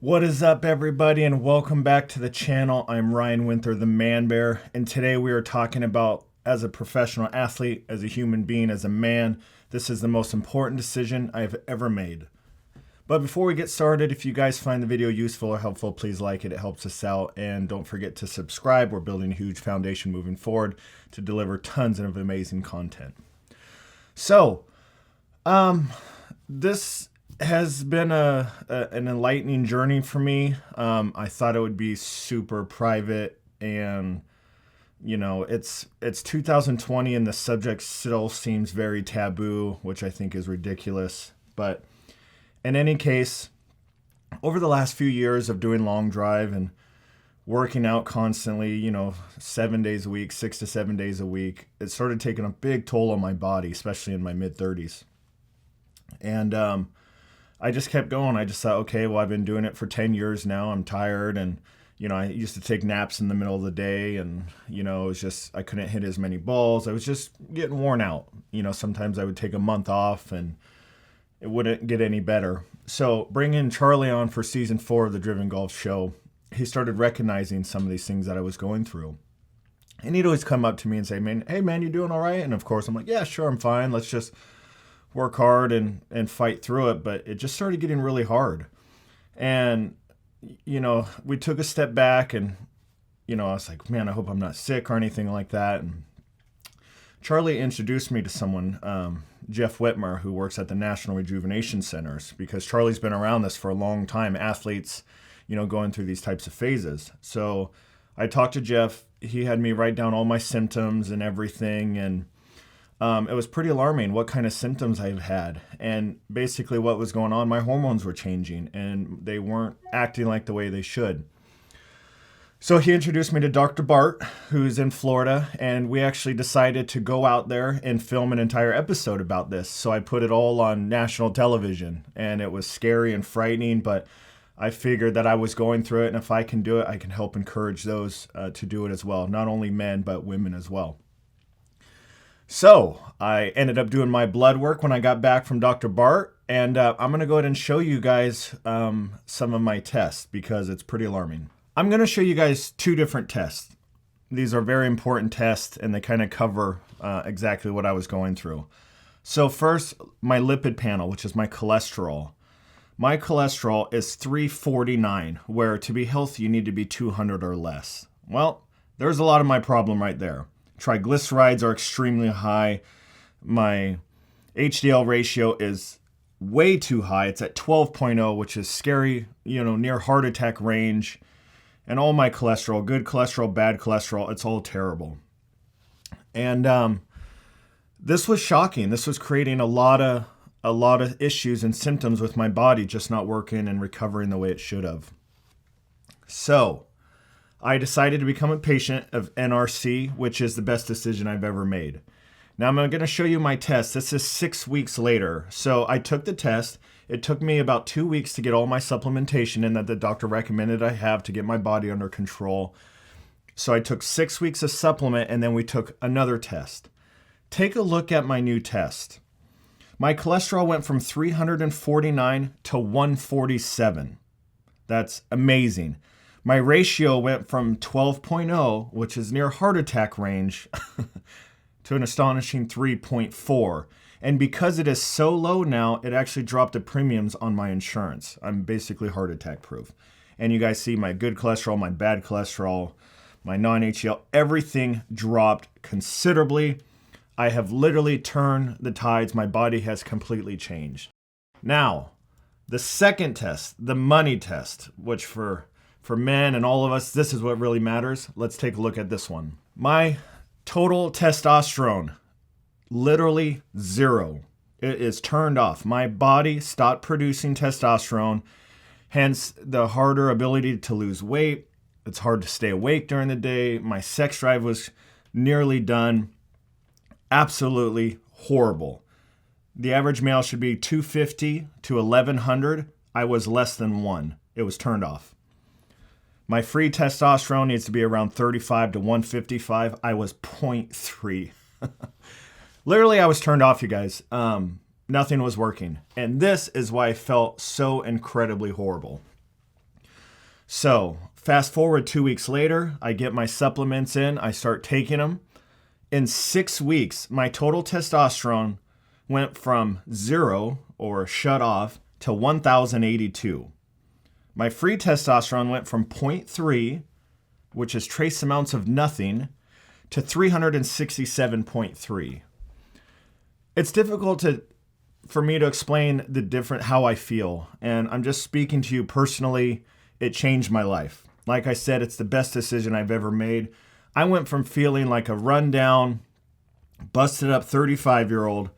What is up, everybody, and welcome back to the channel. I'm Ryan Winter, the Man Bear, and today we are talking about, as a professional athlete, as a human being, as a man, this is the most important decision I've ever made. But before we get started, if you guys find the video useful or helpful, please like it. It helps us out, and don't forget to subscribe. We're building a huge foundation moving forward to deliver tons of amazing content. So, this has been an enlightening journey for me. I thought it would be super private, and it's 2020 and the subject still seems very taboo, which I think is ridiculous. But in any case, over the last few years of doing long drive and working out constantly, 7 days a week, 6 to 7 days a week, it started taking a big toll on my body, especially in my mid 30s. And I just kept going. I just thought, okay, well, I've been doing it for 10 years now. I'm tired. And, I used to take naps in the middle of the day, and, it was just, I couldn't hit as many balls. I was just getting worn out. Sometimes I would take a month off and it wouldn't get any better. So bringing Charlie on for season 4 of the Driven Golf Show, he started recognizing some of these things that I was going through. And he'd always come up to me and say, hey man, you doing all right? And of course I'm like, yeah, sure, I'm fine. Let's just work hard and fight through it. But it just started getting really hard. And, we took a step back, and, I was like, man, I hope I'm not sick or anything like that. And Charlie introduced me to someone, Jeff Whitmer, who works at the National Rejuvenation Centers, because Charlie's been around this for a long time, athletes, going through these types of phases. So I talked to Jeff. He had me write down all my symptoms and everything, and it was pretty alarming what kind of symptoms I've had. And basically what was going on, my hormones were changing and they weren't acting like the way they should. So he introduced me to Dr. Bart, who's in Florida, and we actually decided to go out there and film an entire episode about this. So I put it all on national television, and it was scary and frightening, but I figured that I was going through it, and if I can do it, I can help encourage those to do it as well. Not only men, but women as well. So I ended up doing my blood work when I got back from Dr. Bart, and I'm going to go ahead and show you guys some of my tests because it's pretty alarming. I'm going to show you guys 2 different tests. These are very important tests, and they kind of cover exactly what I was going through. So first, my lipid panel, which is my cholesterol. My cholesterol is 349, where to be healthy, you need to be 200 or less. Well, there's a lot of my problem right there. Triglycerides are extremely high. My HDL ratio is way too high. It's at 12.0, which is scary, near heart attack range. And all my cholesterol, good cholesterol, bad cholesterol, it's all terrible. And this was shocking. This was creating a lot of issues and symptoms with my body just not working and recovering the way it should have. So I decided to become a patient of NRC, which is the best decision I've ever made. Now I'm going to show you my test. This is 6 weeks later. So I took the test. It took me about 2 weeks to get all my supplementation in that the doctor recommended I have to get my body under control. So I took 6 weeks of supplement, and then we took another test. Take a look at my new test. My cholesterol went from 349 to 147. That's amazing. My ratio went from 12.0, which is near heart attack range, to an astonishing 3.4. And because it is so low now, it actually dropped the premiums on my insurance. I'm basically heart attack proof. And you guys see my good cholesterol, my bad cholesterol, my non-HDL, everything dropped considerably. I have literally turned the tides. My body has completely changed. Now, the second test, the money test, which for men and all of us, this is what really matters. Let's take a look at this one. My total testosterone, literally 0. It is turned off. My body stopped producing testosterone, hence the harder ability to lose weight. It's hard to stay awake during the day. My sex drive was nearly done. Absolutely horrible. The average male should be 250 to 1100. I was less than 1. It was turned off. My free testosterone needs to be around 35 to 155. I was 0.3. Literally, I was turned off, you guys. Nothing was working. And this is why I felt so incredibly horrible. So fast forward 2 weeks later, I get my supplements in, I start taking them. In 6 weeks, my total testosterone went from 0 or shut off to 1,082. My free testosterone went from 0.3, which is trace amounts of nothing, to 367.3. It's difficult for me to explain the different how I feel, and I'm just speaking to you personally. It changed my life. Like I said, it's the best decision I've ever made. I went from feeling like a rundown, busted up 35-year-old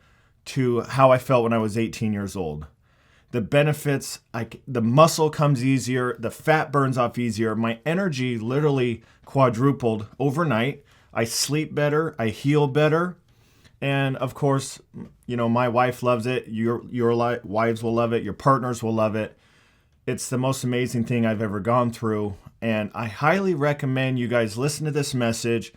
to how I felt when I was 18 years old. The benefits, the muscle comes easier, the fat burns off easier. My energy literally quadrupled overnight. I sleep better, I heal better. And of course, my wife loves it. Your wives will love it. Your partners will love it. It's the most amazing thing I've ever gone through. And I highly recommend you guys listen to this message.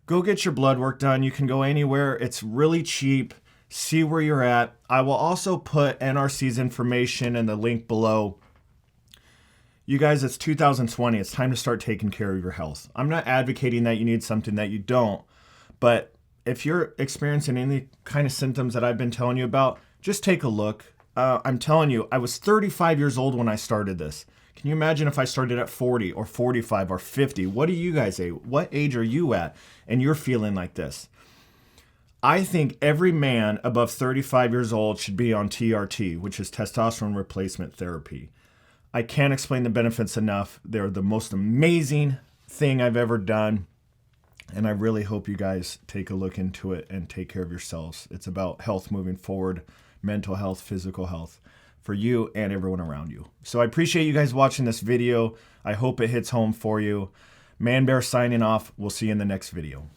Go get your blood work done. You can go anywhere. It's really cheap. See where you're at. I will also put NRC's information in the link below. You guys, it's 2020. It's time to start taking care of your health. I'm not advocating that you need something that you don't, but if you're experiencing any kind of symptoms that I've been telling you about, just take a look. I'm telling you, I was 35 years old when I started this. Can you imagine if I started at 40 or 45 or 50? What do you guys say? What age are you at? And you're feeling like this. I think every man above 35 years old should be on TRT, which is testosterone replacement therapy. I can't explain the benefits enough. They're the most amazing thing I've ever done. And I really hope you guys take a look into it and take care of yourselves. It's about health moving forward, mental health, physical health for you and everyone around you. So I appreciate you guys watching this video. I hope it hits home for you. Man Bear signing off. We'll see you in the next video.